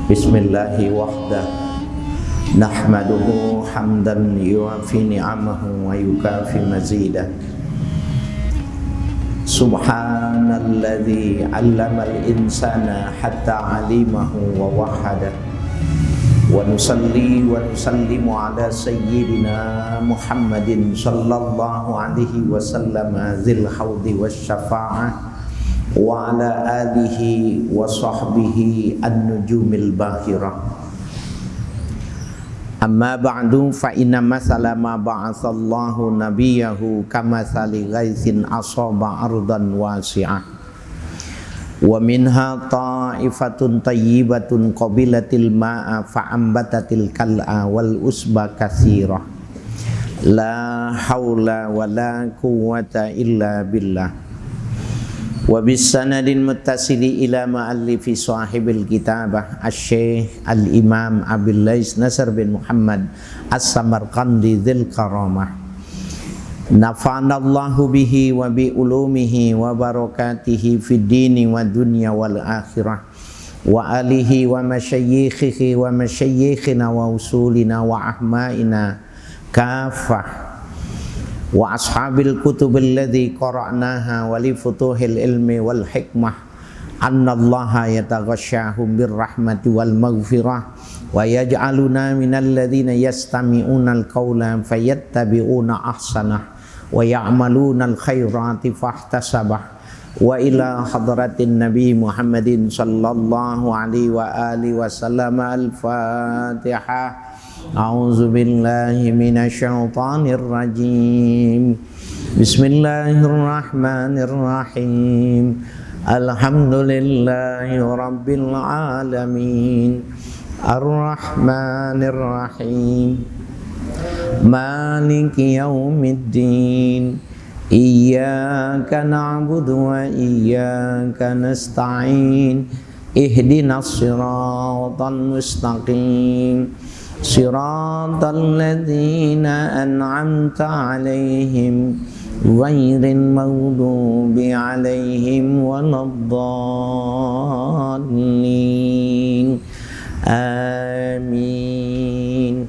Bismillahi wahdah nahmaduhu hamdan yuafi ni'amahu wa yukafi mazidah. Subhanalladzi 'allamal insana hatta 'alimahu wa wahhada. Wa nusalli wa nusallimu ala sayyidina Muhammadin sallallahu alaihi wasallam dzil haudi wasyafa'ah wa ala alihi wa sahbihi an-nujumil bahirah. Amma ba'du fa inna masala ma ba'atsallahu nabiyahu kamathali ghaithin asaba ardan wasi'ah wa minha ta'ifatun tayyibatun qabilatil ma'a fa'ambatatil kal'a wal usba katsirah la haula wa la quwwata illa billah. Wa bisanadin muttasili ila ma'allifi sahibil kitabah asy-syekh al-imam Abil Lais Nasr bin Muhammad as-Samarqandi dzil karamah. Nafanallahu bihi wa bi ulumihi wa barakatihi fid dini wa dunya wal akhirah wa alihi wa masyayikhihi wa masyayikhina wa usulina wa ahmaina kafah wa ashabil kutubil ladzi qara'naha wa li futuhil ilmi wal hikmah annallaha yataghashshahum birrahmati wal maghfirah wa yaj'aluna minal ladzina yastami'una al-qawla fayattabi'una ahsanah wa ya'maluna al-khairati fahtasabah wa ila hadratin nabi Muhammadin sallallahu alaihi wa alihi wasallam al-fatihah. A'udzu billahi minasy syaithanir rajim. Bismillahirrahmanirrahim. Alhamdulillahi rabbil alamin. Arrahmanir rahim. Maliki yaumiddin. Iyyaka na'budu wa iyyaka nasta'in. Ihdinas siratal mustaqim. Siratal ladzina an'amta 'alaihim ghairil maghdubi 'alaihim waladdallin. Amin.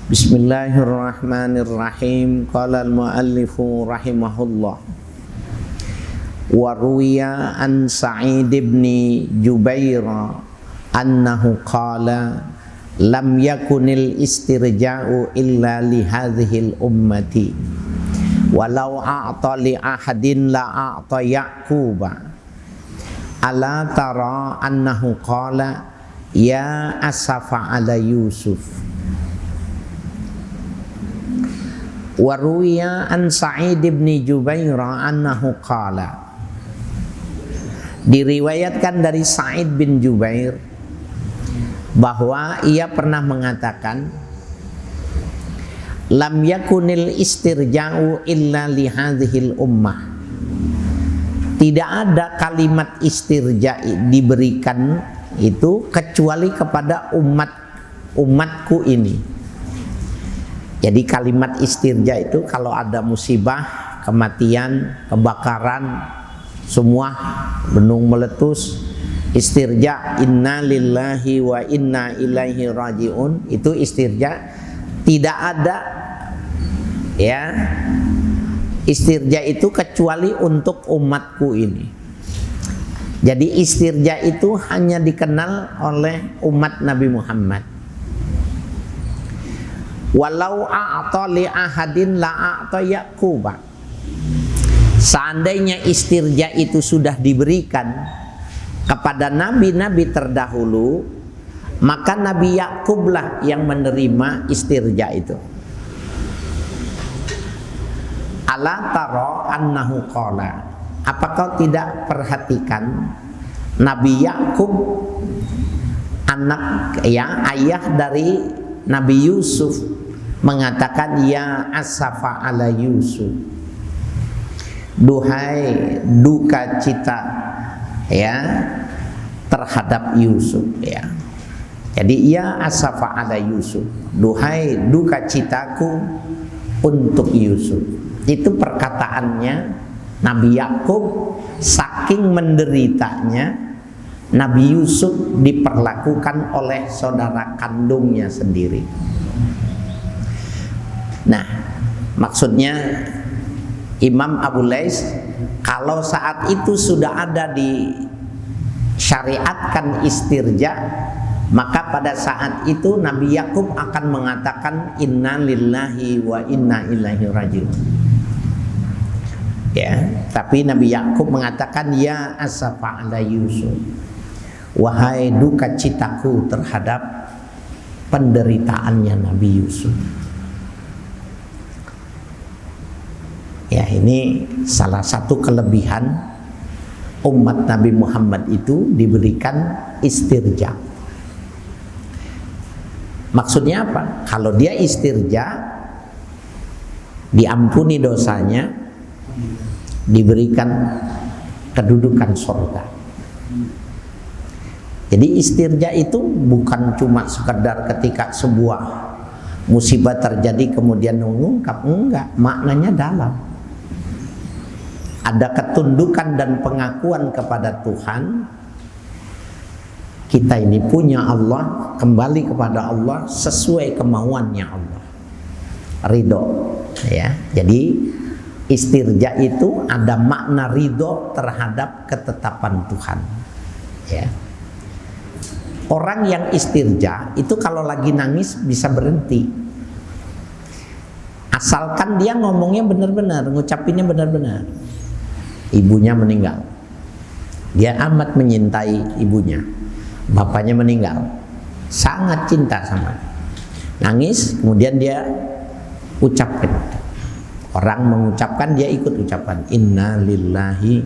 Bismillahirrahmanirrahim. Qala al-muallifu rahimahullah. Wa ruwiya an Sa'id ibn Jubair annahu qala lam yakunil istirja'u illa li hadhil ummati walau a'ta li ahadin la a'ta Yaquba ala tara annahu qala ya asafa ala Yusuf. Wa ruwiya an Sa'id ibn Jubair annahu qala, diriwayatkan dari Sa'id bin Jubair bahwa ia pernah mengatakan lam yakunil istirja'u illa li hadhil ummah, tidak ada kalimat istirja diberikan itu kecuali kepada umatku ini. Jadi kalimat istirja itu kalau ada musibah, kematian, kebakaran, semua gunung meletus, istirja inna lillahi wa inna ilaihi rajiun, itu istirja. Tidak ada ya istirja itu kecuali untuk umatku ini. Jadi istirja itu hanya dikenal oleh umat Nabi Muhammad. Walau a'ta li ahadin la a'ta Yaquba. Seandainya istirja itu sudah diberikan kepada nabi-nabi terdahulu, maka Nabi Yakublah yang menerima istirja itu. Ala taro annahu qala, apa kau tidak perhatikan Nabi Yakub, anak ayah dari Nabi Yusuf, mengatakan ya asafa ala Yusuf, duhai duka cita ya terhadap Yusuf ya. Jadi ya asafa ala Yusuf, duhai duka citaku untuk Yusuf. Itu perkataannya Nabi Yakub, saking menderitanya Nabi Yusuf diperlakukan oleh saudara kandungnya sendiri. Nah, maksudnya Imam Abu Lais, kalau saat itu sudah ada di syariatkan istirja, maka pada saat itu Nabi Yakub akan mengatakan inna lillahi wa inna ilaihi rajiun. Ya, tapi Nabi Yakub mengatakan ya asafa ala Yusuf, wahai duka citaku terhadap penderitaannya Nabi Yusuf. Ya, ini salah satu kelebihan umat Nabi Muhammad itu diberikan istirja. Maksudnya apa? Kalau dia istirja, diampuni dosanya, diberikan kedudukan surga. Jadi istirja itu bukan cuma sekedar ketika sebuah musibah terjadi kemudian mengungkap, enggak, maknanya dalam. Ada ketundukan dan pengakuan kepada Tuhan, kita ini punya Allah, kembali kepada Allah sesuai kemauannya Allah, ridho. Ya, jadi istirja itu ada makna ridho terhadap ketetapan Tuhan. Ya. Orang yang istirja itu kalau lagi nangis bisa berhenti, asalkan dia ngomongnya benar-benar, ngucapinnya benar-benar. Ibunya meninggal, dia amat menyintai ibunya. Bapaknya meninggal, sangat cinta sama. Nangis, kemudian dia ucapkan. Orang mengucapkan, dia ikut ucapan inna lillahi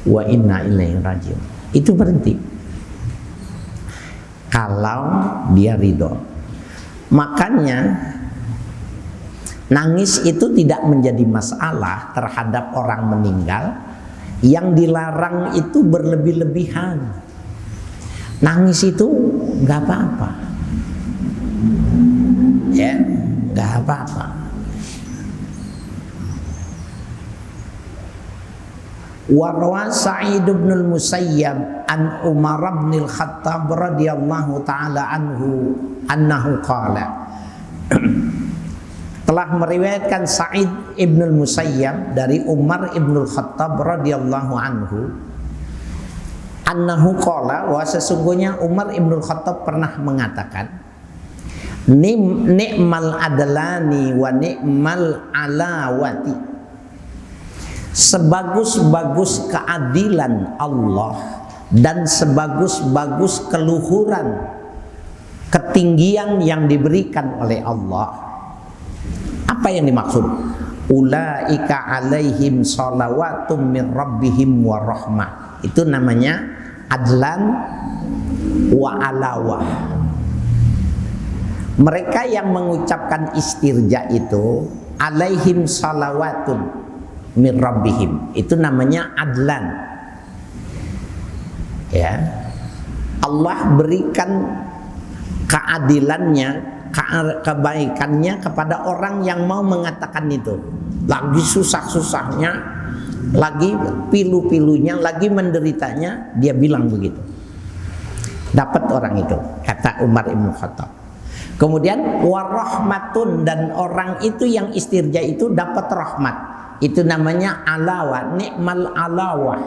wa inna ilaihi rajiun. Itu berhenti kalau dia ridho. Makanya nangis itu tidak menjadi masalah terhadap orang meninggal. Yang dilarang itu berlebih-lebihan. Nangis itu nggak apa-apa, ya, nggak apa-apa. Warwa Sa'id bin al-Musayyab an Umar bin al-Khattab radhiyallahu taala anhu qala. Telah meriwayatkan Sa'id ibn al-Musayyab dari Umar ibn al-Khattab radhiyallahu anhu annahu qala, wa sesungguhnya Umar ibn al-Khattab pernah mengatakan ni'mal adlani wa ni'mal alawati, sebagus-bagus keadilan Allah dan sebagus-bagus keluhuran, ketinggian yang diberikan oleh Allah. Apa yang dimaksud? Ulaika alaihim sholawatun min rabbihim wa rahmah. Itu namanya adlan wa alawah. Mereka yang mengucapkan istirja itu alaihim sholawatun min rabbihim, itu namanya adlan. Ya, Allah berikan keadilannya, kebaikannya kepada orang yang mau mengatakan itu. Lagi susah-susahnya, lagi pilu-pilunya, lagi menderitanya, dia bilang begitu. Dapat orang itu, kata Umar ibn Khattab. Kemudian warahmatun, dan orang itu yang istirja itu dapat rahmat. Itu namanya alawah, ni'mal alawah.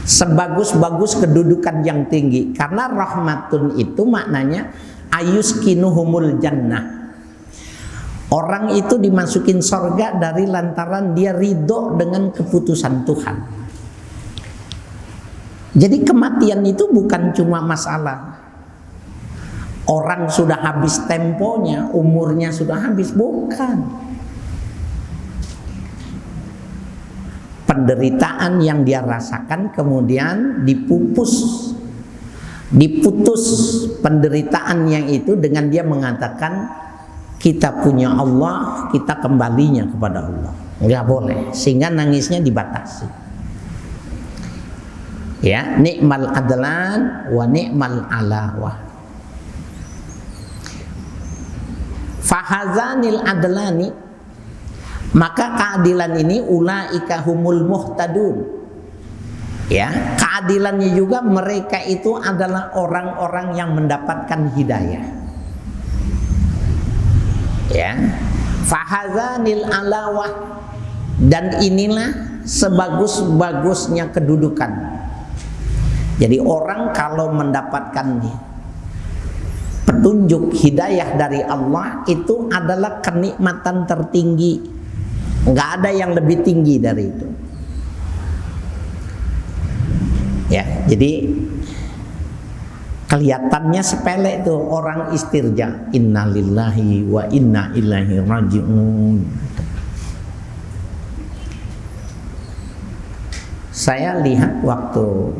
Sebagus-bagus kedudukan yang tinggi. Karena rahmatun itu maknanya ayuskinuhumul jannah. Orang itu dimasukin sorga dari lantaran dia ridho dengan keputusan Tuhan. Jadi kematian itu bukan cuma masalah orang sudah habis temponya, umurnya sudah habis, bukan. Penderitaan yang dia rasakan kemudian diputus penderitaan yang itu dengan dia mengatakan kita punya Allah, kita kembalinya kepada Allah. Nggak boleh, sehingga nangisnya dibatasi. Ya, ni'mal adlan wa ni'mal alawah. Fahazanil adlani, maka keadilan ini ulaika humul muhtadun. Ya, keadilannya juga mereka itu adalah orang-orang yang mendapatkan hidayah. Ya, fahazanil alawah, dan inilah sebagus-bagusnya kedudukan. Jadi orang kalau mendapatkan petunjuk hidayah dari Allah itu adalah kenikmatan tertinggi. Nggak ada yang lebih tinggi dari itu. Ya, jadi kelihatannya sepele itu orang istirja, innalillahi wa inna ilaihi raji'un. Saya lihat waktu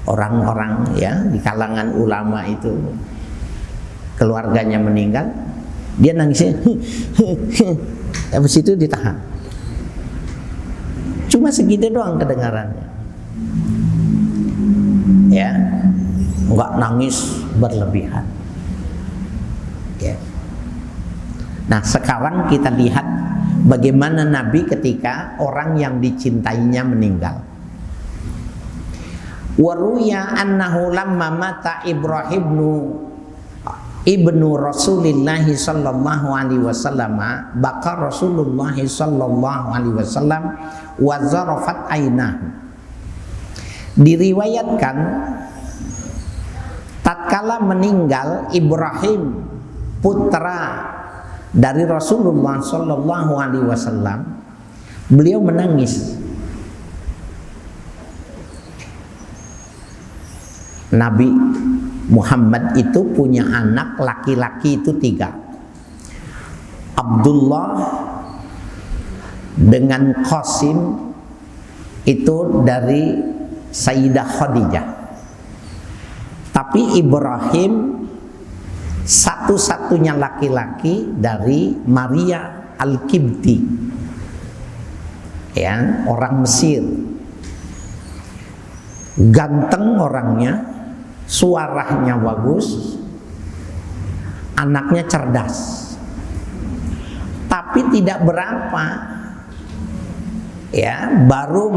orang-orang ya di kalangan ulama itu keluarganya meninggal, dia nangisnya habis itu ditahan. Cuma segitu doang kedengarannya. Ya, nggak nangis berlebihan. Ya. Nah, sekarang kita lihat bagaimana Nabi ketika orang yang dicintainya meninggal. Waruya annahu lamma mata ibnu Rasulillah sallallahu alaihi wasallam, baka Rasulullah sallallahu alaihi wasallam wa zarafat ainahu. Diriwayatkan tatkala meninggal Ibrahim putra dari Rasulullah sallallahu alaihi wasallam, beliau menangis. Nabi Muhammad itu punya anak laki-laki itu 3. Abdullah dengan Qasim itu dari Sayyidah Khadijah. Tapi Ibrahim satu-satunya laki-laki dari Maria Al-Qibti, ya, orang Mesir. Ganteng orangnya, suaranya bagus, anaknya cerdas. Tapi tidak berapa, ya, baru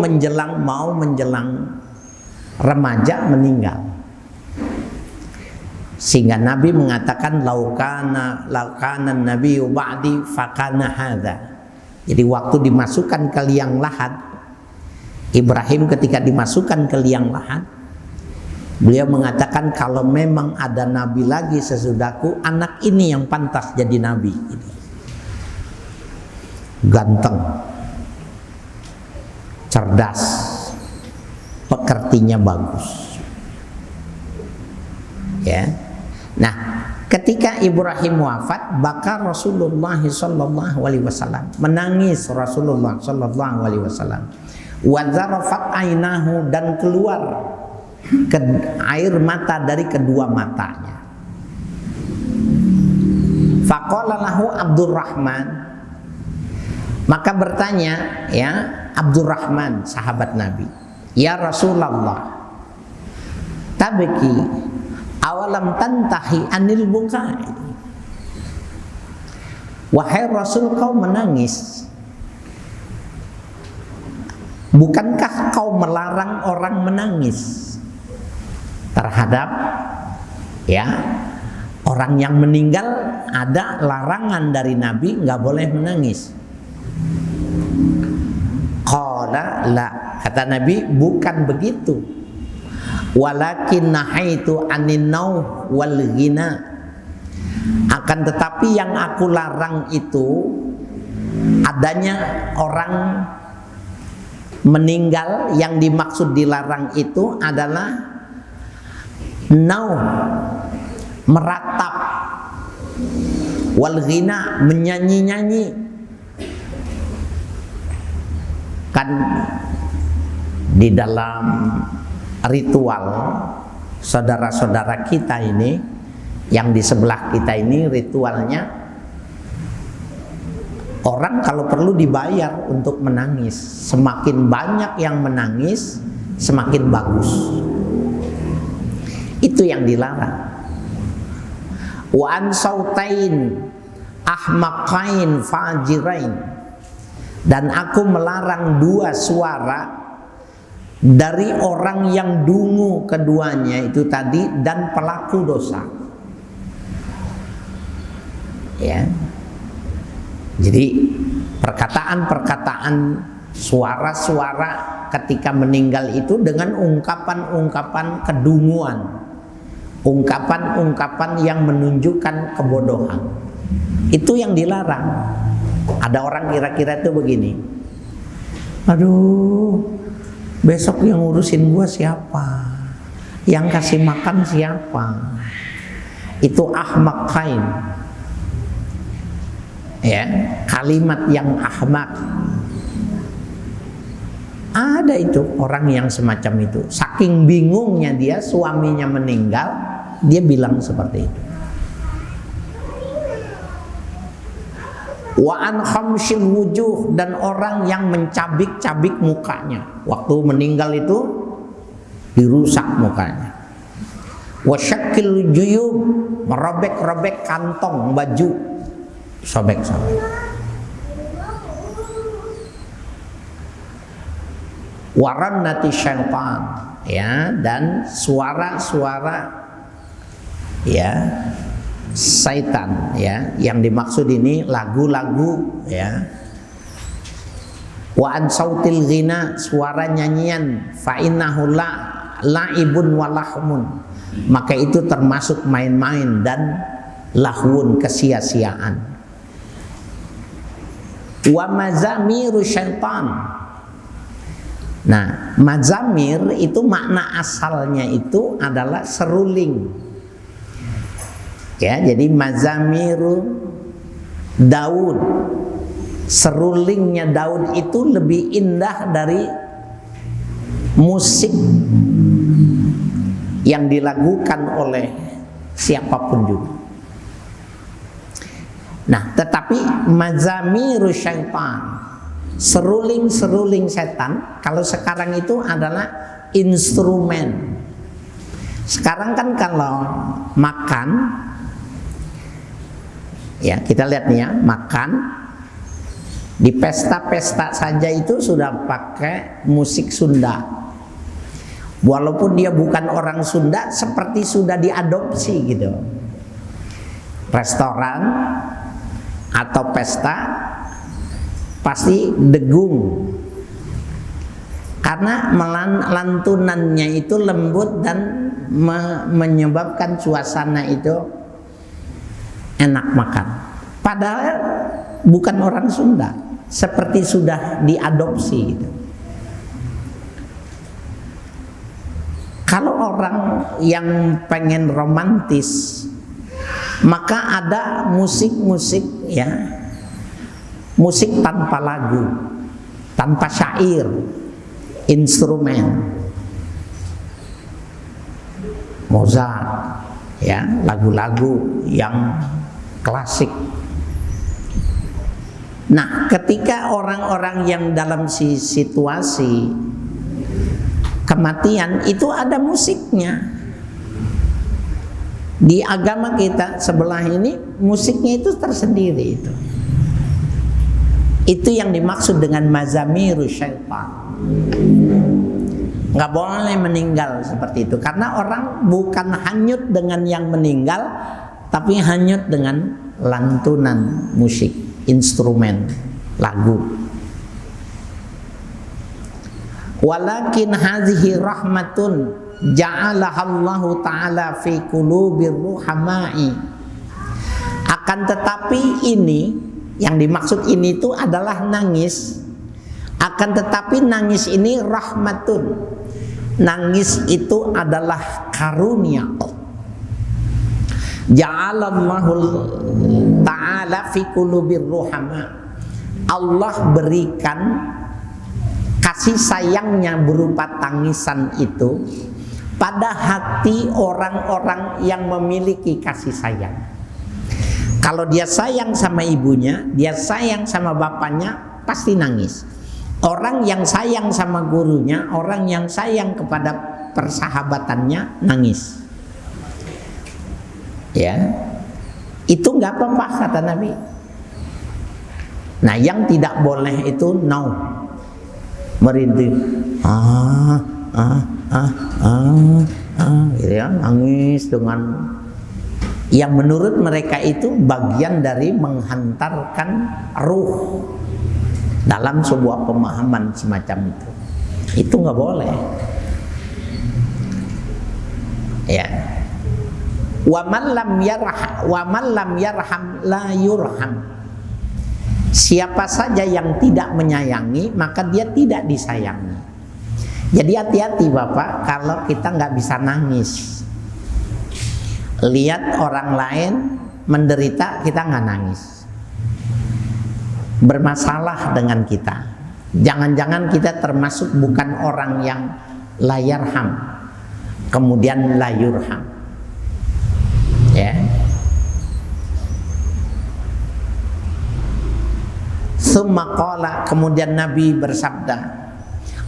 mau menjelang remaja meninggal. Sehingga Nabi mengatakan laukana nabiyyu ba'di fakana hadza. Jadi waktu dimasukkan ke liang lahat, Ibrahim ketika dimasukkan ke liang lahat, beliau mengatakan kalau memang ada nabi lagi sesudahku, anak ini yang pantas jadi nabi. Ganteng, cerdas, pekertinya bagus. Ya. Nah, ketika Ibrahim wafat, baka Rasulullah sallallahu alaihi wasallam, menangis Rasulullah sallallahu alaihi wasallam. Wa zarafat ainahu, dan keluar air mata dari kedua matanya. Faqala lahu Abdurrahman, maka bertanya ya Abdurrahman sahabat Nabi, ya Rasulullah, tabki awalam tantahi anil bukai. Wahai Rasul, kau menangis, bukankah kau melarang orang menangis terhadap ya orang yang meninggal? Ada larangan dari Nabi, nggak boleh menangis. Qala la, kata Nabi, bukan begitu. Walakin nahaitu anin nauh wal ghina, akan tetapi yang aku larang itu adanya orang meninggal. Yang dimaksud dilarang itu adalah nauh, meratap, wal ghina, menyanyi-nyanyi. Kan di dalam ritual saudara-saudara kita ini, yang di sebelah kita ini, ritualnya orang kalau perlu dibayar untuk menangis. Semakin banyak yang menangis, semakin bagus. Itu yang dilarang. Wa an sautain ahmaqain fajirain, dan aku melarang 2 suara dari orang yang dungu keduanya itu tadi dan pelaku dosa. Ya. Jadi perkataan-perkataan, suara-suara ketika meninggal itu dengan ungkapan-ungkapan kedunguan, ungkapan-ungkapan yang menunjukkan kebodohan. Itu yang dilarang. Ada orang kira-kira itu begini, aduh, besok yang ngurusin gua siapa? Yang kasih makan siapa? Itu ahmak kain. Ya, kalimat yang ahmak. Ada itu orang yang semacam itu. Saking bingungnya dia, suaminya meninggal, dia bilang seperti itu. Wa an khamsil wujuh, dan orang yang mencabik-cabik mukanya. Waktu meninggal itu dirusak mukanya. Wa syakil juyub, merobek-robek kantong baju, sobek-sobek. Warannati syaitan, ya, dan suara-suara, ya, syaitan, ya, yang dimaksud ini lagu-lagu, ya. Wa an sautil ghina, suara nyanyian, fa innahu laibun wa lahmun, maka itu termasuk main-main dan lahwun, kesia-siaan. Wa mazamiru syaitan. Nah, mazamir itu makna asalnya itu adalah seruling. Ya, jadi mazamiru Daud, serulingnya Daud itu lebih indah dari musik yang dilakukan oleh siapapun juga. Nah, tetapi mazamiru syaitan, seruling-seruling setan, kalau sekarang itu adalah instrumen. Sekarang kan kalau makan, ya, kita lihat nih ya, makan di pesta-pesta saja itu sudah pakai musik Sunda. Walaupun dia bukan orang Sunda, seperti sudah diadopsi gitu. Restoran atau pesta pasti degung, karena lantunannya itu lembut dan menyebabkan suasana itu enak makan. Padahal bukan orang Sunda, seperti sudah diadopsi gitu. Kalau orang yang pengen romantis, maka ada musik-musik, ya, musik tanpa lagu, tanpa syair, instrumen. Mozart, ya, lagu-lagu yang klasik. Nah, ketika orang-orang yang dalam situasi kematian itu ada musiknya. Di agama kita sebelah ini musiknya itu tersendiri itu. Itu yang dimaksud dengan mazamiru syaitan. Nggak boleh meninggal seperti itu, karena orang bukan hanyut dengan yang meninggal, tapi hanyut dengan lantunan musik, instrumen, lagu. Walakin hadhihi rahmatun ja'alahallahu ta'ala fi qulubir ruhamai. Akan tetapi ini, yang dimaksud ini itu adalah nangis. Akan tetapi nangis ini rahmatun. Nangis itu adalah karunia. Ja'alallahu ta'ala fi qulubir ruhama. Allah berikan kasih sayangnya berupa tangisan itu pada hati orang-orang yang memiliki kasih sayang. Kalau dia sayang sama ibunya, dia sayang sama bapaknya, pasti nangis. Orang yang sayang sama gurunya, orang yang sayang kepada persahabatannya, nangis. Ya, itu nggak apa-apa kata Nabi. Nah, yang tidak boleh itu naum, merintih. gitu ya, nangis dengan yang menurut mereka itu bagian dari menghantarkan ruh dalam sebuah pemahaman semacam itu. Itu nggak boleh. Ya. Wa man lam yarham la yurham. Siapa saja yang tidak menyayangi maka dia tidak disayangi. Jadi hati-hati Bapak kalau kita nggak bisa nangis. Lihat orang lain menderita, kita nggak nangis. Bermasalah dengan kita. Jangan-jangan kita termasuk bukan orang yang la yarham, kemudian la yurham. Ya. Summa qala, kemudian Nabi bersabda,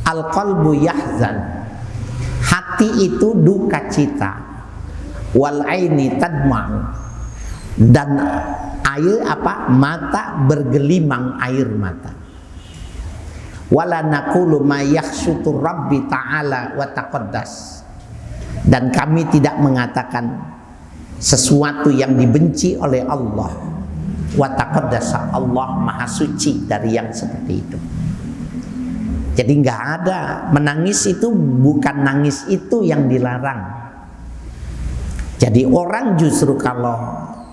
al-qalbu yahzan, hati itu duka cita, wal aini tadma'u, dan mata bergelimang air mata. Wala naqulu ma yakhshutu rabbi ta'ala wa taqaddas, dan kami tidak mengatakan sesuatu yang dibenci oleh Allah, wa taqaddasa, Allah maha suci dari yang seperti itu. Jadi nggak ada, menangis itu bukan nangis itu yang dilarang. Jadi orang justru kalau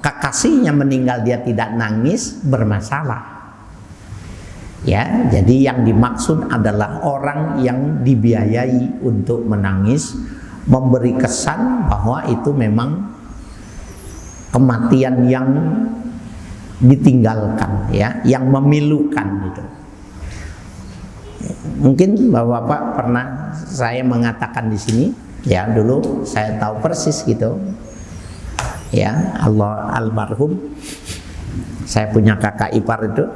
kekasihnya meninggal dia tidak nangis bermasalah. Ya, jadi yang dimaksud adalah orang yang dibiayai untuk menangis, memberi kesan bahwa itu memang kematian yang ditinggalkan, ya, yang memilukan itu. Mungkin Bapak-bapak pernah saya mengatakan di sini, ya, dulu saya tahu persis gitu. Ya, Allah almarhum, saya punya kakak ipar itu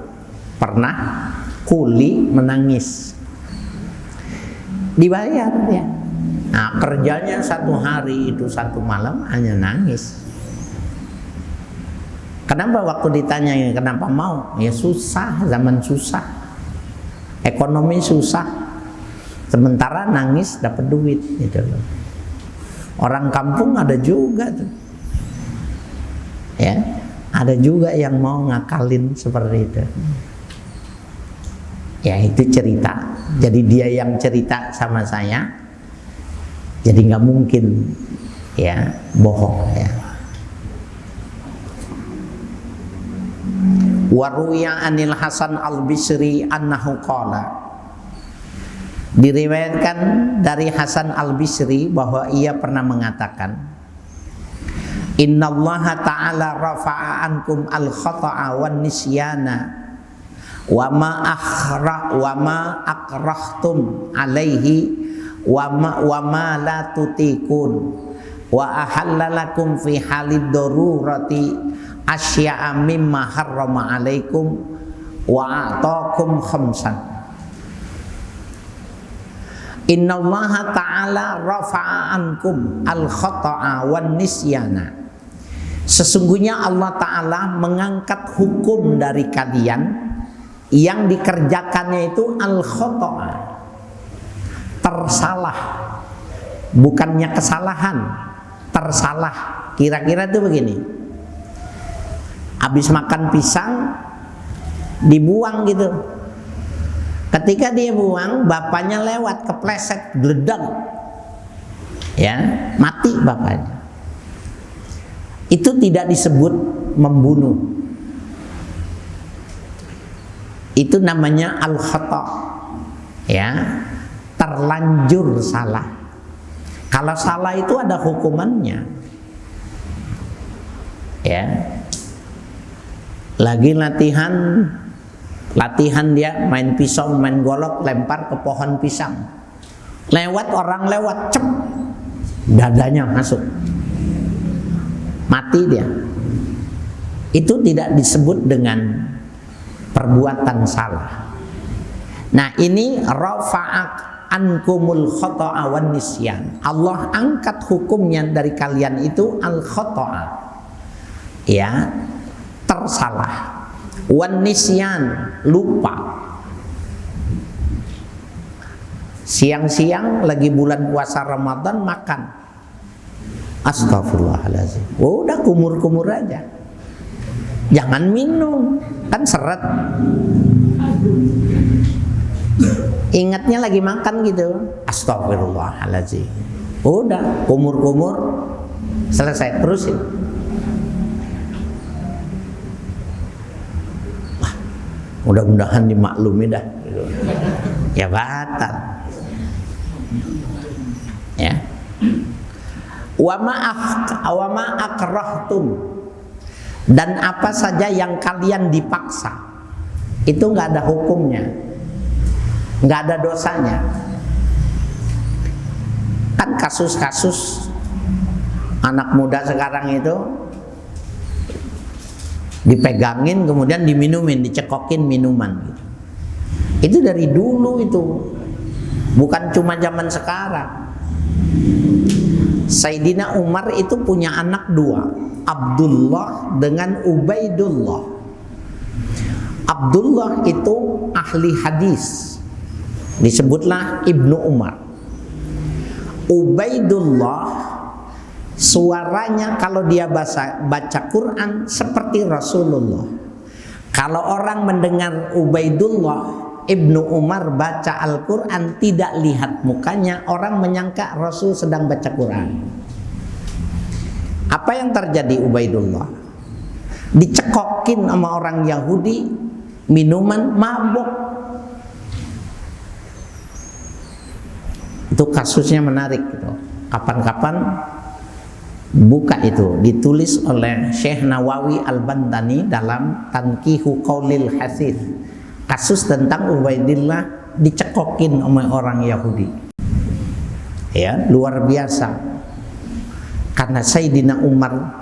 pernah kuli menangis, dibayar ya. Nah, kerjanya satu hari itu satu malam hanya nangis. Kenapa? Waktu ditanya kenapa mau, ya susah, zaman susah, ekonomi susah, sementara nangis dapat duit gitu loh. Orang kampung ada juga tuh, ya, ada juga yang mau ngakalin seperti itu. Ya, itu cerita. Jadi dia yang cerita sama saya, jadi nggak mungkin ya bohong ya. Waruya anil Hasan al-Bisri annahu qala, diriwayatkan dari Hasan al-Bisri bahwa ia pernah mengatakan, innallaha ta'ala rafa'a ankum al-khata'a wan nisyana wa ma akrahtum alaihi wa ma la tutikun wa ahallalakum fi halid darurati asya'a mimma harrama alaikum wa a'taakum khamsan. Innallaha ta'ala rafa'a ankum al-khata'a wan nisyana, sesungguhnya Allah Ta'ala mengangkat hukum dari kalian yang dikerjakannya itu al-khata'a, tersalah, bukannya kesalahan, tersalah. Kira-kira itu begini, habis makan pisang dibuang gitu, ketika dia buang bapaknya lewat kepleset gledang, ya, mati bapaknya. Itu tidak disebut membunuh, itu namanya al-khata', ya, terlanjur salah. Kalau salah itu ada hukumannya, ya. Lagi latihan dia main pisau, main golok, lempar ke pohon pisang, lewat orang lewat, cep, dadanya masuk, mati dia. Itu tidak disebut dengan perbuatan salah. Nah, ini rafa'ak ankumul khata'a wan nisyan, Allah angkat hukumnya dari kalian itu al-khata'a, ya, tersalah, wan nisyan, lupa. Siang-siang lagi bulan puasa Ramadan makan. Astagfirullahaladzim. Udah kumur-kumur aja. Jangan minum, kan seret. Ingatnya lagi makan gitu. Astagfirullahaladzim. Udah kumur-kumur, selesai, terusin. Wah, mudah-mudahan dimaklumi dah. Ya batal. Ya. Wa ma akrahtum, dan apa saja yang kalian dipaksa, itu nggak ada hukumnya, nggak ada dosanya. Kan kasus-kasus anak muda sekarang itu dipegangin kemudian diminumin, dicekokin minuman gitu. Itu dari dulu itu, bukan cuma zaman sekarang. Sayyidina Umar itu punya anak dua, Abdullah dengan Ubaidullah. Abdullah itu ahli hadis, disebutlah Ibnu Umar. Ubaidullah suaranya kalau dia baca Quran seperti Rasulullah. Kalau orang mendengar Ubaidullah Ibnu Umar baca Al-Quran tidak lihat mukanya, orang menyangka Rasul sedang baca Quran. Apa yang terjadi Ubaidullah? Dicekokin sama orang Yahudi minuman, mabuk. Itu kasusnya menarik gitu. Kapan-kapan buka itu, ditulis oleh Syekh Nawawi Al-Bantani dalam Tanqihu Qaulil Hasith. Kasus tentang Ubaidillah dicekokin oleh orang Yahudi. Ya, luar biasa. Karena Sayyidina Umar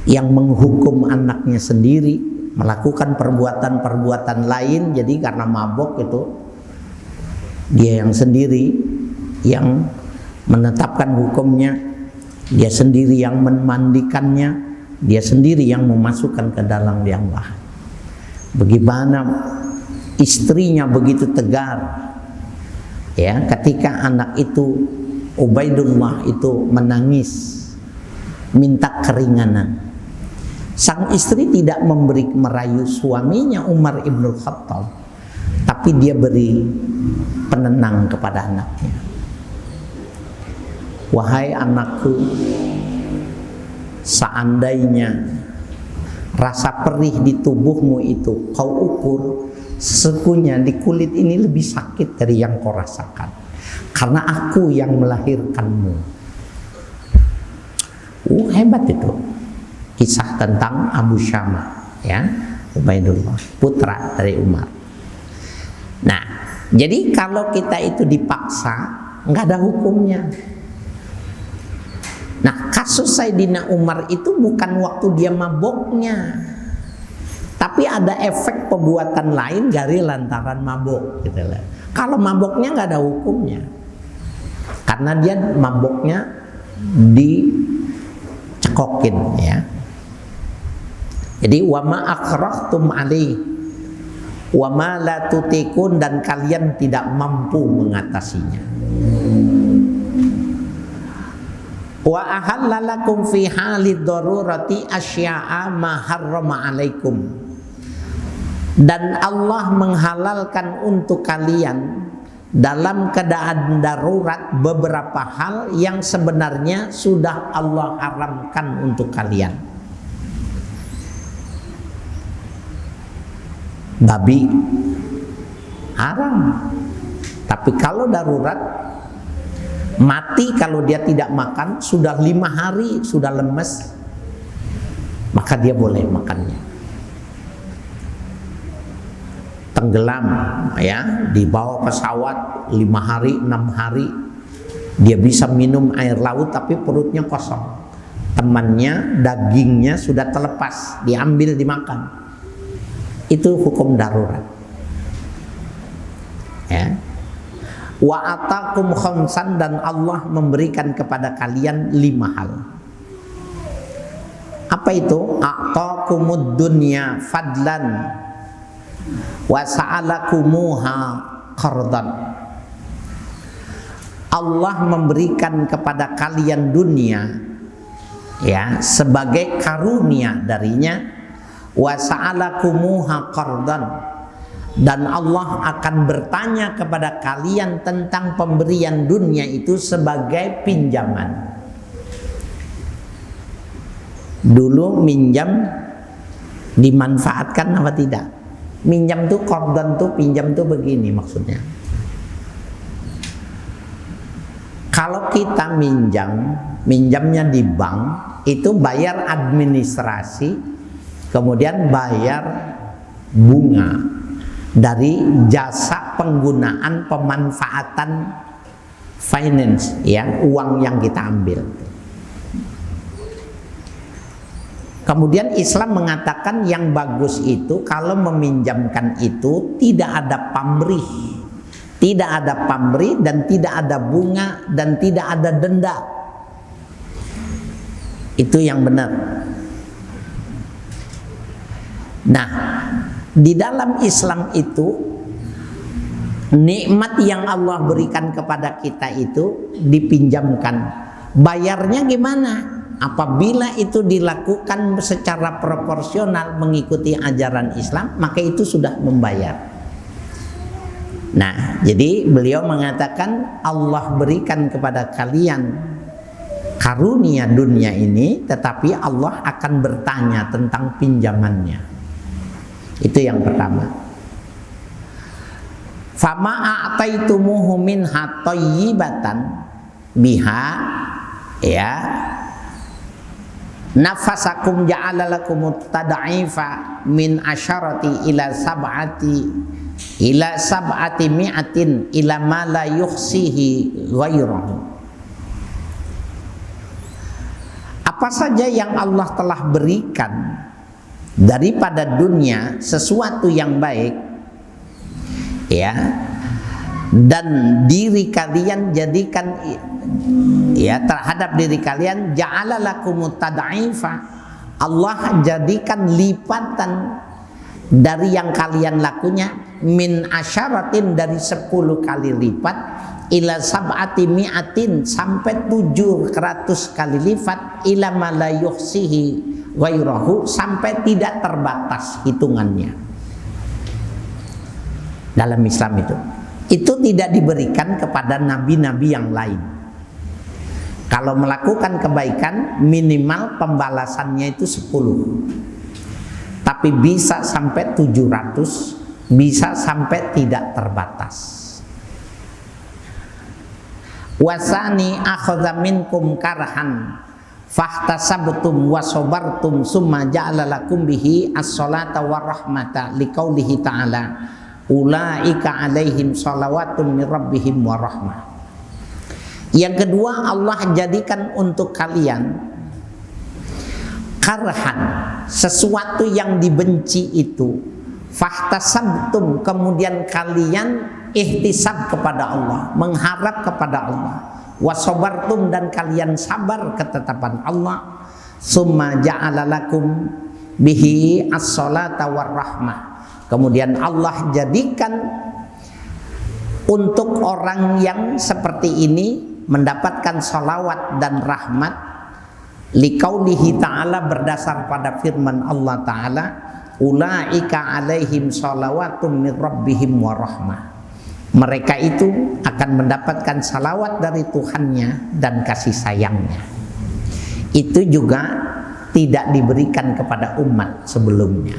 yang menghukum anaknya sendiri melakukan perbuatan-perbuatan lain, jadi karena mabok itu dia yang sendiri yang menetapkan hukumnya, dia sendiri yang memandikannya, dia sendiri yang memasukkan ke dalam liang lahat. Bagaimana istrinya begitu tegar ya ketika anak itu Ubaidullah itu menangis minta keringanan. Sang istri tidak merayu suaminya Umar ibn Khattab, tapi dia beri penenang kepada anaknya. Wahai anakku, seandainya rasa perih di tubuhmu itu kau ukur, sesungguhnya di kulit ini lebih sakit dari yang kau rasakan, karena aku yang melahirkanmu. Hebat itu kisah tentang Abu Syama, ya, Ubaidullah, putra dari Umar. Nah, jadi kalau kita itu dipaksa nggak ada hukumnya. Nah, kasus Sayyidina Umar itu bukan waktu dia maboknya, tapi ada efek perbuatan lain dari lantaran mabok gitu lah. Kalau maboknya nggak ada hukumnya, karena dia maboknya dicekokin ya. Jadi wama akrahtum alaih wama la tutikun, dan kalian tidak mampu mengatasinya. Wa ahallalakum fi halid darurati asya'a ma harrama alaikum, dan Allah menghalalkan untuk kalian dalam keadaan darurat beberapa hal yang sebenarnya sudah Allah haramkan untuk kalian. Babi haram, tapi kalau darurat, mati kalau dia tidak makan, sudah 5 hari sudah lemes, maka dia boleh makannya. Tenggelam ya, dibawa pesawat 5 hari 6 hari, dia bisa minum air laut tapi perutnya kosong, temannya dagingnya sudah terlepas, diambil dimakan. Itu hukum darurat ya. Wa atakum khamsan, dan Allah memberikan kepada kalian 5 hal. Apa itu? A'taqumud dunya fadlan wa sa'alakumuha qardan. Allah memberikan kepada kalian dunia ya sebagai karunia darinya, wa sa'alakumuha qardan, dan Allah akan bertanya kepada kalian tentang pemberian dunia itu sebagai pinjaman. Dulu minjam dimanfaatkan apa tidak? Minjam tuh qardan tuh, pinjam tuh begini maksudnya. Kalau kita minjamnya di bank, itu bayar administrasi, kemudian bayar bunga dari jasa penggunaan pemanfaatan finance ya, uang yang kita ambil. Kemudian Islam mengatakan yang bagus itu kalau meminjamkan itu tidak ada pamrih, tidak ada pamrih dan tidak ada bunga dan tidak ada denda. Itu yang benar. Nah, di dalam Islam itu nikmat yang Allah berikan kepada kita itu dipinjamkan. Bayarnya gimana? Apabila itu dilakukan secara proporsional mengikuti ajaran Islam, maka itu sudah membayar. Nah, jadi beliau mengatakan Allah berikan kepada kalian karunia dunia ini, tetapi Allah akan bertanya tentang pinjamannya. Itu yang pertama. Fama a'taitumuhu minha thayyibatan biha ya nafasakum ja'ala lakumut tad'ifa min asyarati ila sab'ati mi'atin ila ma la yukhsihi ghairahu. Apa saja yang Allah telah berikan daripada dunia, sesuatu yang baik ya, dan diri kalian jadikan ya terhadap diri kalian, ja'ala lakumut tad'ifa, Allah jadikan lipatan dari yang kalian lakunya, min asyaratin, dari 10 kali lipat, ila sab'ati mi'atin, sampai 700 kali lipat, ila ma la yukhsihi ghairahu, sampai tidak terbatas hitungannya. Dalam Islam itu tidak diberikan kepada nabi-nabi yang lain. Kalau melakukan kebaikan minimal pembalasannya itu 10, tapi bisa sampai 700, bisa sampai tidak terbatas. Wasani akhadha minkum karhan fahtasabtum wa sabartum summa ja'ala lakum bihi as-salata war-rahmata liqaulihi ta'ala ulaika alaihim salawatun min rabbihim wa rahmah. Yang kedua, Allah jadikan untuk kalian karhan, sesuatu yang dibenci itu, fahtasabtum, kemudian kalian ihtisab kepada Allah, mengharap kepada Allah, wasobartum, dan kalian sabar ketetapan Allah, summa ja'ala lakum bihi as-salata war-rahmah, kemudian Allah jadikan untuk orang yang seperti ini mendapatkan salawat dan rahmat, liqaulihi ta'ala, berdasar pada firman Allah ta'ala, ulaika alaihim salawatum min rabbihim wa rahmah, mereka itu akan mendapatkan salawat dari Tuhannya dan kasih sayangnya. Itu juga tidak diberikan kepada umat sebelumnya.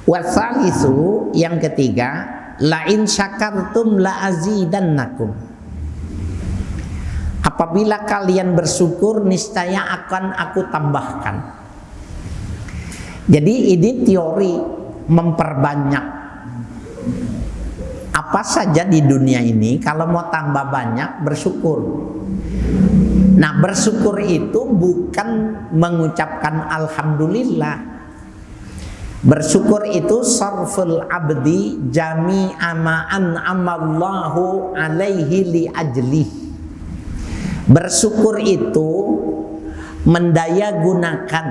Wasalisu, yang ketiga, la in syakartum la azidannakum, apabila kalian bersyukur niscaya akan aku tambahkan. Jadi ini teori memperbanyak apa saja di dunia ini. Kalau mau tambah banyak, bersyukur. Nah, bersyukur itu bukan mengucapkan alhamdulillah. Bersyukur itu sarful abdi jami'a ma an'amallahu alaihi li ajlih. Bersyukur itu mendayagunakan,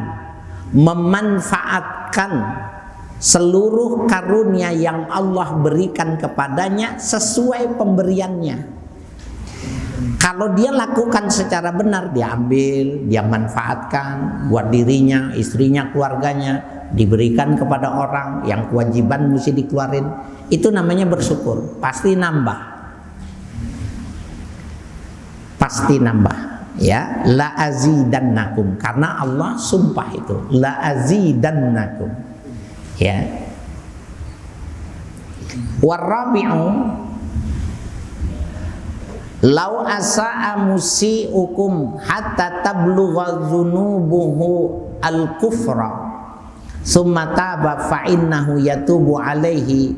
memanfaatkan seluruh karunia yang Allah berikan kepadanya sesuai pemberiannya. Kalau dia lakukan secara benar, dia ambil, dia manfaatkan buat dirinya, istrinya, keluarganya, diberikan kepada orang yang kewajiban mesti dikeluarin, itu namanya bersyukur, pasti nambah. Pasti nambah, ya. La azidannakum, karena Allah sumpah itu, la azidannakum, ya. Warabi'u lau asa'a musi'ukum hatta tablugha dzunubuhu al-kufra summa taba fa innahu yatubu alaihi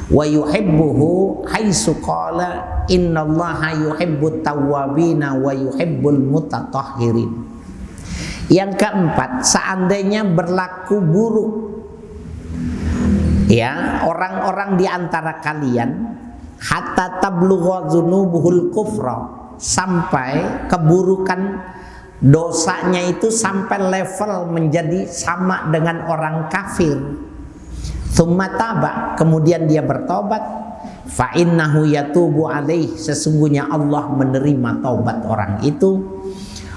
wa yuhibbuhu haitsu qala innallaha yuhibbut tawwabina wa yuhibbul mutatahhirin. Yang keempat, seandainya berlaku buruk, ya, orang-orang di antara kalian, hatta tablugha dzunubuhul kufra, sampai keburukan dosanya itu sampai level menjadi sama dengan orang kafir. Tsumma taba, kemudian dia bertobat, fa innahu yatubu alaih, sesungguhnya Allah menerima taubat orang itu,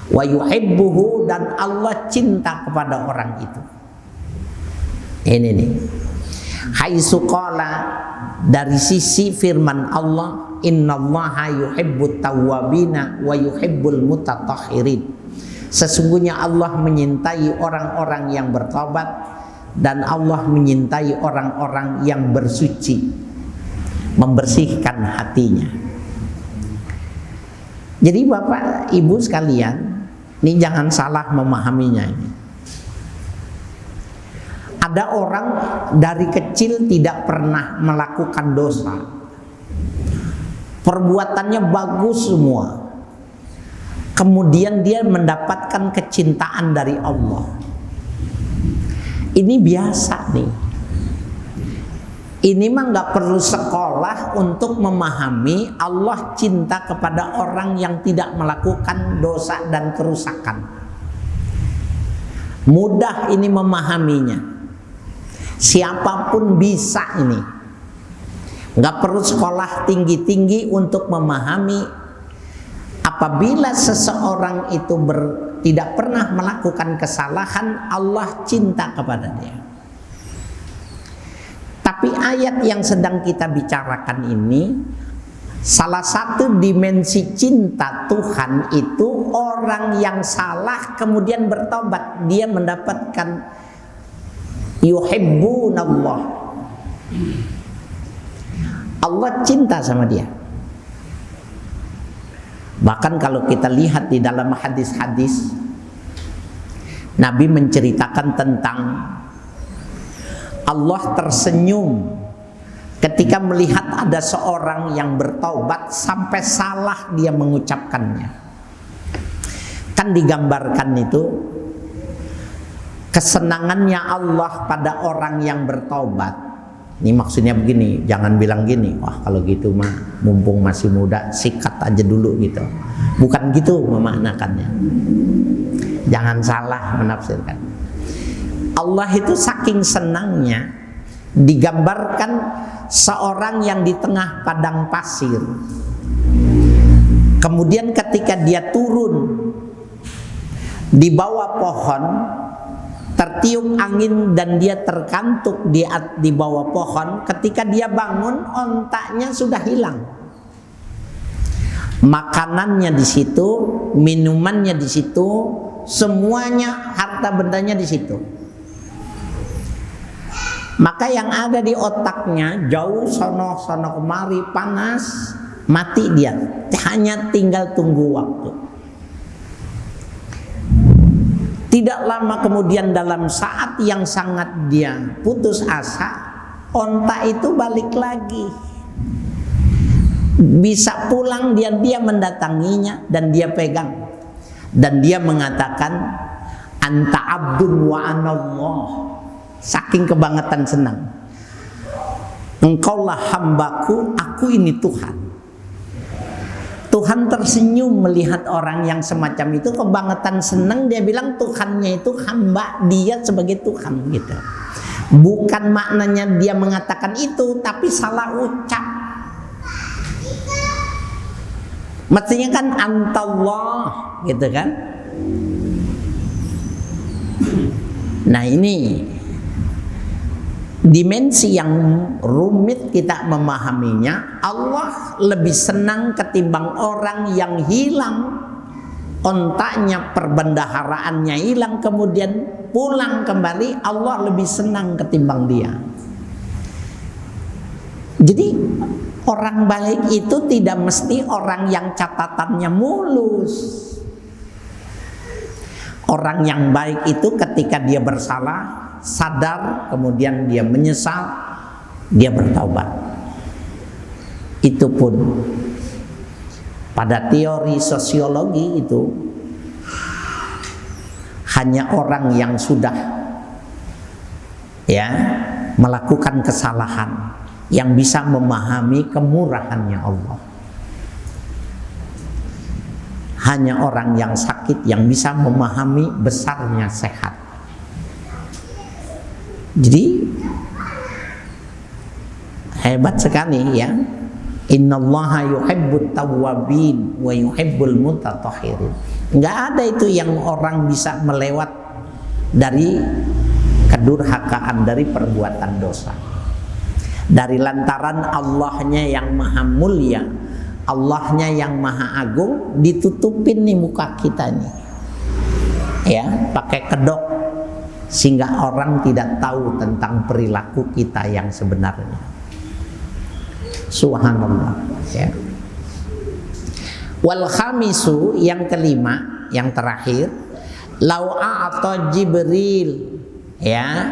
wa yuhibbuhu, dan Allah cinta kepada orang itu. Ini nih, haitsu qala, dari sisi firman Allah, innallaha yuhibbut tawwabina wa yuhibbul mutatahhirin, sesungguhnya Allah menyintai orang-orang yang bertobat dan Allah menyintai orang-orang yang bersuci, membersihkan hatinya. Jadi Bapak Ibu sekalian, ini jangan salah memahaminya ini. Ada orang dari kecil tidak pernah melakukan dosa, perbuatannya bagus semua, kemudian dia mendapatkan kecintaan dari Allah. Ini biasa nih. Ini mah nggak perlu sekolah untuk memahami Allah cinta kepada orang yang tidak melakukan dosa dan kerusakan. Mudah ini memahaminya. Siapapun bisa ini, nggak perlu sekolah tinggi-tinggi untuk memahami. Apabila seseorang itu tidak pernah melakukan kesalahan, Allah cinta kepada dia. Tapi ayat yang sedang kita bicarakan ini, salah satu dimensi cinta Tuhan itu orang yang salah kemudian bertobat, dia mendapatkan yuhibbunallah, Allah cinta sama dia. Bahkan kalau kita lihat di dalam hadis-hadis, Nabi menceritakan tentang Allah tersenyum ketika melihat ada seorang yang bertaubat sampai salah dia mengucapkannya. Kan digambarkan itu kesenangannya Allah pada orang yang bertaubat. Ini maksudnya begini, jangan bilang gini, wah kalau gitu mah mumpung masih muda sikat aja dulu gitu. Bukan gitu memaknakannya. Jangan salah menafsirkan. Allah itu saking senangnya digambarkan seorang yang di tengah padang pasir. Kemudian ketika dia turun di bawah pohon, tertiup angin dan dia terkantuk di bawah pohon. Ketika dia bangun, ontaknya sudah hilang. Makanannya di situ, minumannya di situ, semuanya harta bendanya di situ. Maka yang ada di otaknya jauh sono kemari, panas, mati dia. Hanya tinggal tunggu waktu. Tidak lama kemudian dalam saat yang sangat dia putus asa, onta itu balik lagi. Bisa pulang dia mendatanginya dan dia pegang. Dan dia mengatakan, anta abdun wa anallah. Saking kebangetan senang. Engkaulah hambaku, aku ini Tuhan. Tuhan tersenyum melihat orang yang semacam itu, kebangetan senang, dia bilang Tuhannya itu hamba, dia sebagai Tuhan gitu. Bukan maknanya dia mengatakan itu, tapi salah ucap. Mestinya kan antallah gitu kan. Nah ini dimensi yang rumit kita memahaminya. Allah lebih senang ketimbang orang yang hilang ontaknya, perbendaharaannya hilang, kemudian pulang kembali. Allah lebih senang ketimbang dia. Jadi orang baik itu tidak mesti orang yang catatannya mulus. Orang yang baik itu ketika dia bersalah, sadar, kemudian dia menyesal, dia bertaubat. Itu pun pada teori sosiologi itu hanya orang yang sudah melakukan kesalahan yang bisa memahami kemurahannya Allah. Hanya orang yang sakit yang bisa memahami besarnya sehat. Jadi hebat sekali ya. Innallaha yuhibbut tawwabin wa yuhibbul mutatahhirin. Enggak ada itu yang orang bisa melewat dari kedurhakaan, dari perbuatan dosa. Dari lantaran Allahnya yang maha mulia, Allahnya yang maha agung, ditutupin nih muka kita nih, ya, pakai kedok, sehingga orang tidak tahu tentang perilaku kita yang sebenarnya. Subhanallah ya. Wal khamisu, yang kelima, yang terakhir, lau a'ta Jibril ya,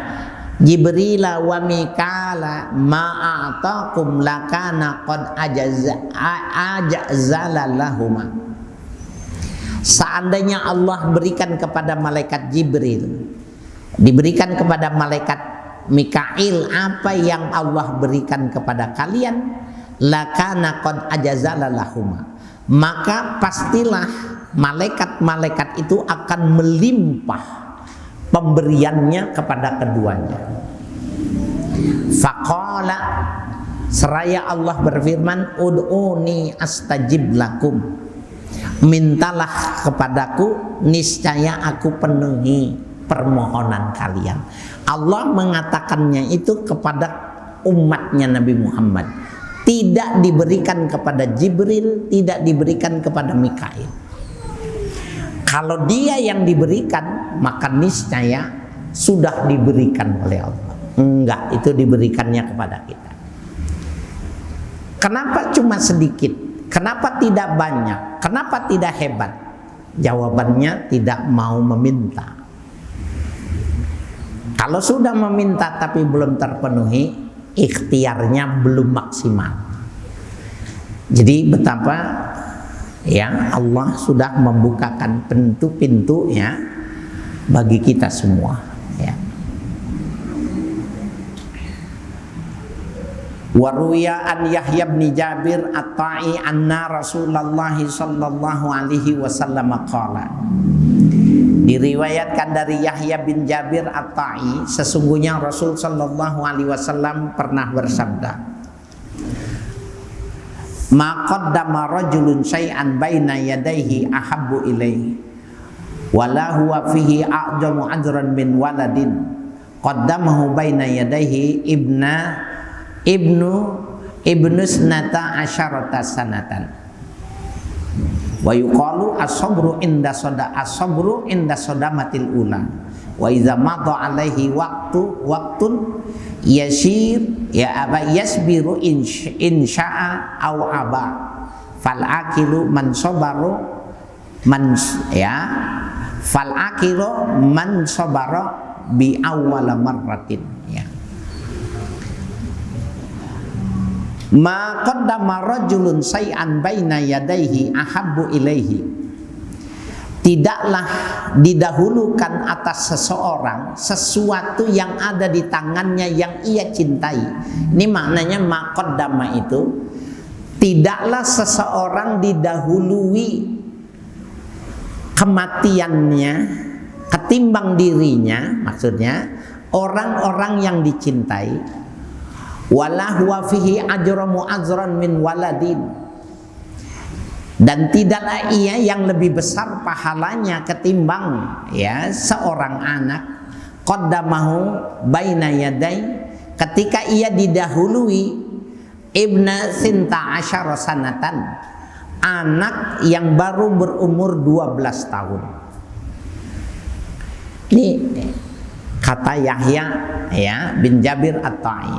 Jibril wa Mikala ma'atakum lakana qad ajazala lahuma. Seandainya Allah berikan kepada malaikat Jibril, diberikan kepada malaikat Mikail apa yang Allah berikan kepada kalian, lakana qad ajazala lahuma, maka pastilah malaikat-malaikat itu akan melimpah pemberiannya kepada keduanya. Faqala, seraya Allah berfirman, ud'uni astajib lakum, mintalah kepadaku, niscaya aku penuhi permohonan kalian. Allah mengatakannya itu kepada umatnya Nabi Muhammad, tidak diberikan kepada Jibril, tidak diberikan kepada Mikail. Kalau dia yang diberikan, maka niscaya sudah diberikan oleh Allah. Enggak, itu diberikannya kepada kita. Kenapa cuma sedikit? Kenapa tidak banyak? Kenapa tidak hebat? Jawabannya tidak mau meminta. Kalau sudah meminta tapi belum terpenuhi, ikhtiarnya belum maksimal. Jadi betapa ya Allah sudah membukakan pintu-pintu ya bagi kita semua ya. Waruya an Yahya bin Jabir at-Ta'i anna Rasulullah sallallahu alaihi wasallam qala, diriwayatkan dari Yahya bin Jabir at-Ta'i, sesungguhnya Rasul sallallahu alaihi wasallam pernah bersabda, ma qaddama rajulun syai'an baina yadayhi ahabbu ilaihi wala huwa fihi a'jamu ajran min waladin qaddamahu baina yadayhi ibnu snata asyarata sanatan. Wa yuqalu as-sabru inda sodamatil ula wa idza madha alaihi waqtun yasir ya aba yasbiru insya'a aw aba fal akilu man sabaru man sabara bi awwala marratin ya. Ma qaddama rajulun say'an baina yadayhi ahabbu ilaihi, tidaklah didahulukan atas seseorang sesuatu yang ada di tangannya yang ia cintai. Ini maknanya ma qaddama itu, tidaklah seseorang didahului kematiannya ketimbang dirinya, maksudnya orang-orang yang dicintai, wala huwa fihi ajramu ajran min waladin, dan tidaklah ia yang lebih besar pahalanya ketimbang ya seorang anak, qaddamahu baina yaday, ketika ia didahului ibna sinta asyara sanatan, anak yang baru berumur 12 tahun. Ini kata Yahya ya bin Jabir At-Ta'i.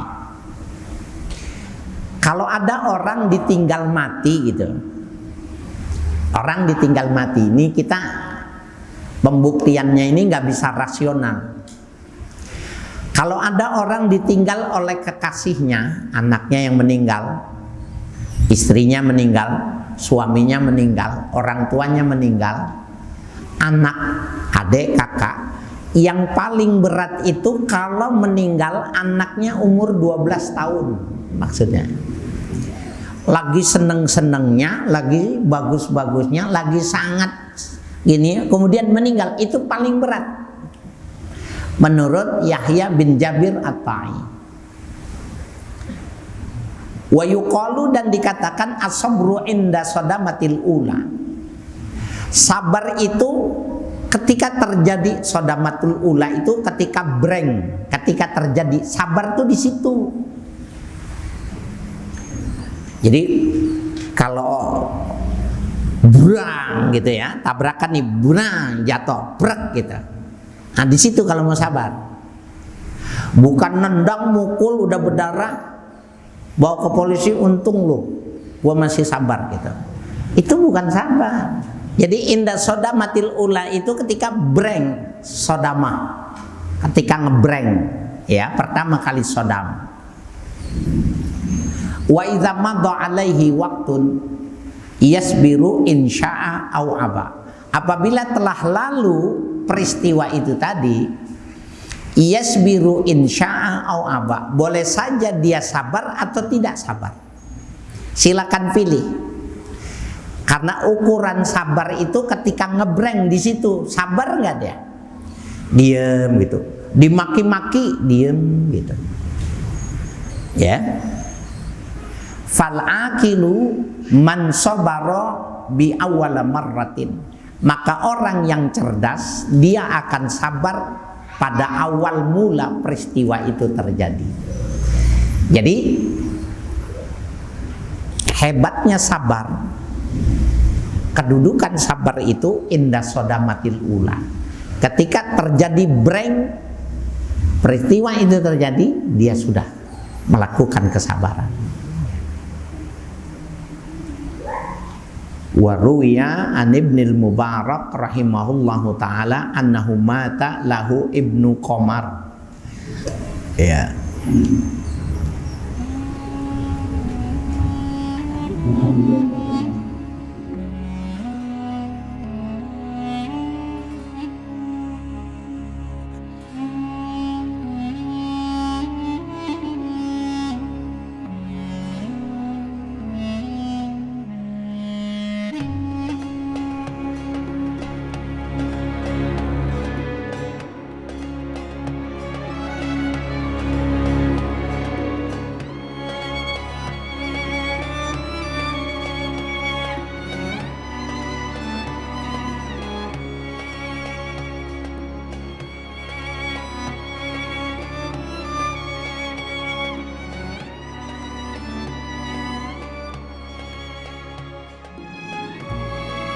Kalau ada orang ditinggal mati gitu, orang ditinggal mati, ini kita pembuktiannya ini nggak bisa rasional. Kalau ada orang ditinggal oleh kekasihnya, anaknya yang meninggal, istrinya meninggal, suaminya meninggal, orang tuanya meninggal, anak, adik, kakak, yang paling berat itu kalau meninggal anaknya umur 12 tahun maksudnya. Lagi seneng-senengnya, lagi bagus-bagusnya, lagi sangat gini, kemudian meninggal, itu paling berat menurut Yahya bin Jabir At-Ta'i. Wa yuqalu, dan dikatakan as-sabru inda sadamatil ula, sabar itu ketika terjadi sadamatul ula, itu ketika breng, ketika terjadi, sabar tuh di situ. Jadi kalau brang gitu ya, tabrakan nih, brang, jatuh, brek gitu. Nah di situ kalau mau sabar, bukan nendang, mukul, udah berdarah, bawa ke polisi, untung lu, gua masih sabar gitu. Itu bukan sabar. Jadi indah sodamatil ula itu ketika breng, sodama, ketika ngebreng, ya pertama kali sodam. Wa idza madha alaihi waktun yasbiru insya'a au aba. Apabila telah lalu peristiwa itu tadi, yasbiru insya'a au aba, boleh saja dia sabar atau tidak sabar. Silakan pilih. Karena ukuran sabar itu ketika ngebreng di situ, sabar nggak dia? Diem gitu. Dimaki-maki diem gitu. Ya. Fal akilu man sabara bi awwala marratin. Maka orang yang cerdas dia akan sabar pada awal mula peristiwa itu terjadi. Jadi hebatnya sabar, kedudukan sabar itu indah sodamatil ula. Ketika terjadi breng, peristiwa itu terjadi, dia sudah melakukan kesabaran. Wa ruwiya an Ibnil Mubarak rahimahullahu taala annahu mata lahu ibnu Qamar. Ya. Alhamdulillah.